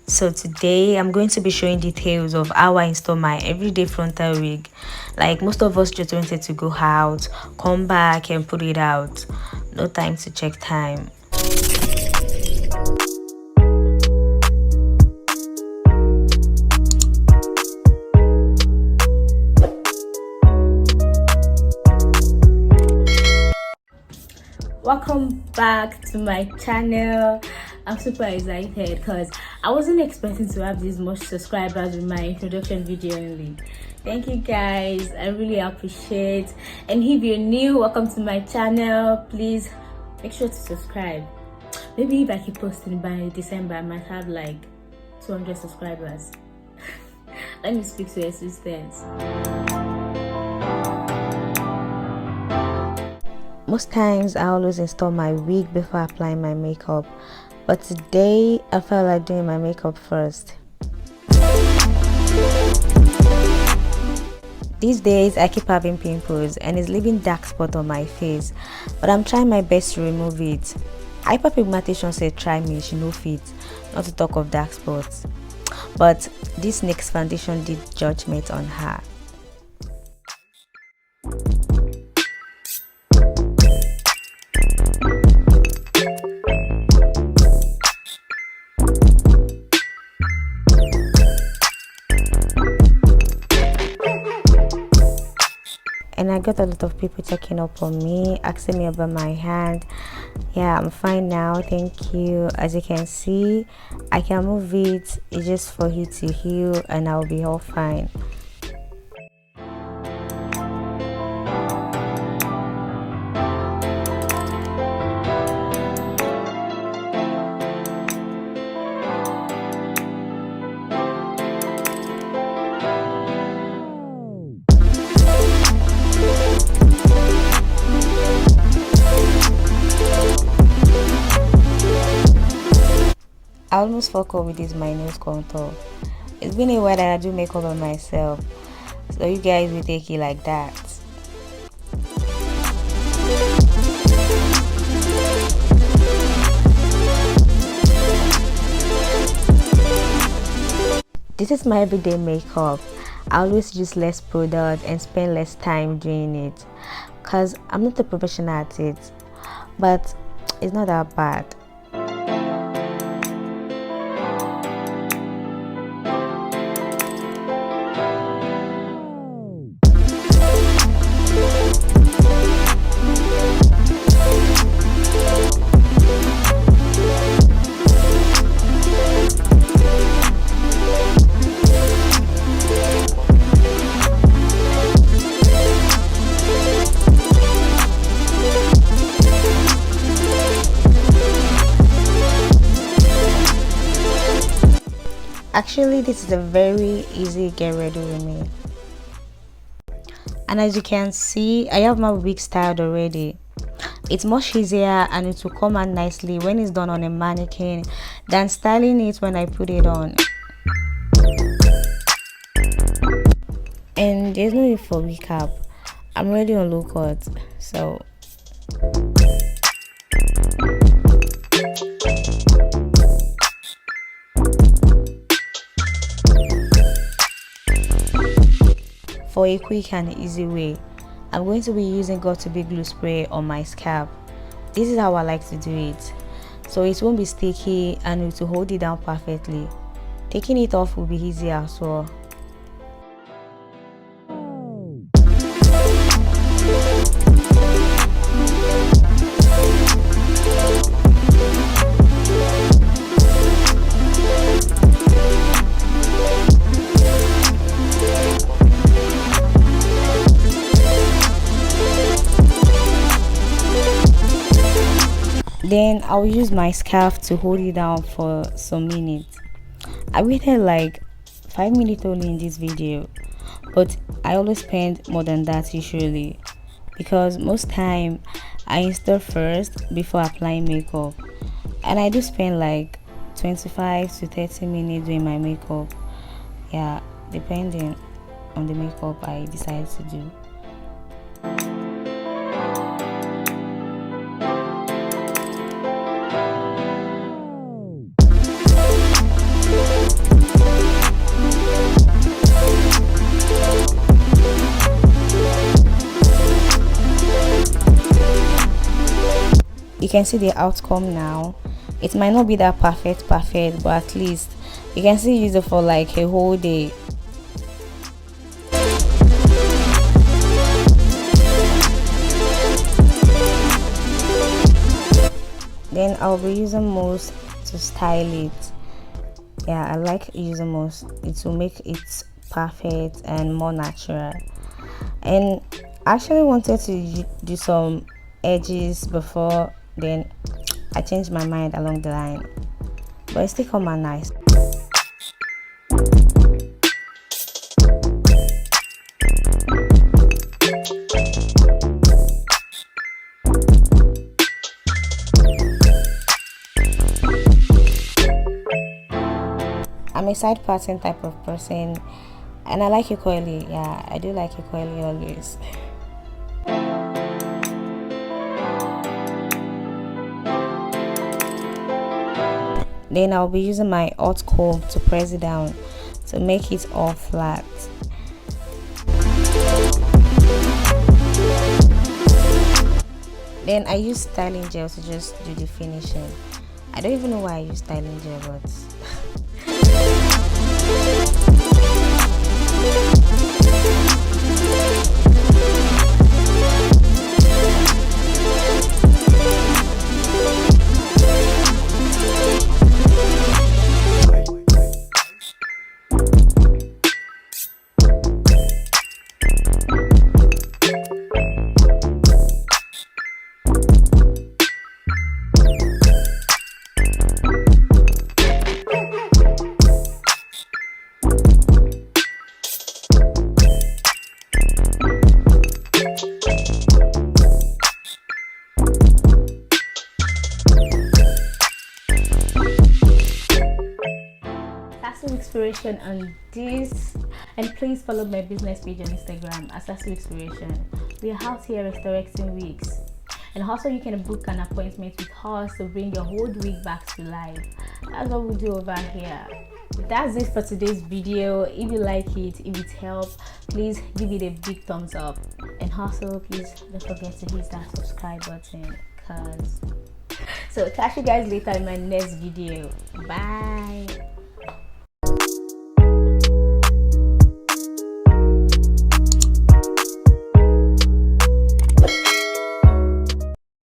So today I'm going to be showing details of how I install my everyday frontal wig. Like most of us just wanted to go out, come back and put it out. No time to check time. Welcome back to my channel. I'm super excited because I wasn't expecting to have this much subscribers with my introduction video only. Thank you guys, I really appreciate. And if you're new, welcome to my channel. Please make sure to subscribe. Maybe if I keep posting by December, I might have like 200 subscribers. Let me speak to assistance. Most times I always install my wig before applying my makeup, but today I felt like doing my makeup first. These days I keep having pimples and it's leaving dark spots on my face, but I'm trying my best to remove it. Hyperpigmentation said try me, she no fit, not to talk of dark spots. But this NYX foundation did judgment on her. And I got a lot of people checking up on me, asking me about my hand. Yeah, I'm fine now, thank you. As you can see, I can move it. It's just for it to heal and I'll be all fine. I almost fuck up with this my nose contour. It's been a while that I do makeup on myself, so you guys will take it like that. This is my everyday makeup. I always use less product and spend less time doing it because I'm not a professional at it, but it's not that bad. Actually, this is a very easy get ready with me. And as you can see, I have my wig styled already. It's much easier and it will come out nicely when it's done on a mannequin than styling it when I put it on. And there's no need for wig cap. I'm already on low cut, so for a quick and easy way, I'm going to be using got2b glue spray on my scalp. This is how I like to do it, so it won't be sticky and it will hold it down perfectly. Taking it off will be easy as well. Then I'll use my scarf to hold it down for some minutes. I waited like 5 minutes only in this video, but I always spend more than that usually because most time I install first before applying makeup, and I do spend like 25 to 30 minutes doing my makeup. Yeah, depending on the makeup I decide to do. you can see the outcome now. It might not be that perfect, but at least you can still use it for like a whole day. Then I'll be using mousse to style it. Yeah, I like using mousse. It will make it perfect and more natural. And I actually wanted to do some edges before, then I changed my mind along the line, but it still come out nice. I'm a side parting type of person, and I like it coily. Yeah, I do like it coily always. Then I'll be using my hot comb to press it down to make it all flat. Then I use styling gel to just do the finishing. I don't even know why I use styling gel, but inspiration on this, and please follow my business page on Instagram as Saccy Inspiration. We are out here restoring wigs, and also you can book an appointment with us to bring your whole wig back to life. That's what we do over here. That's it for today's video. If you like it, if it helped, please give it a big thumbs up, and also please don't forget to hit that subscribe button. So catch you guys later in my next video. Bye.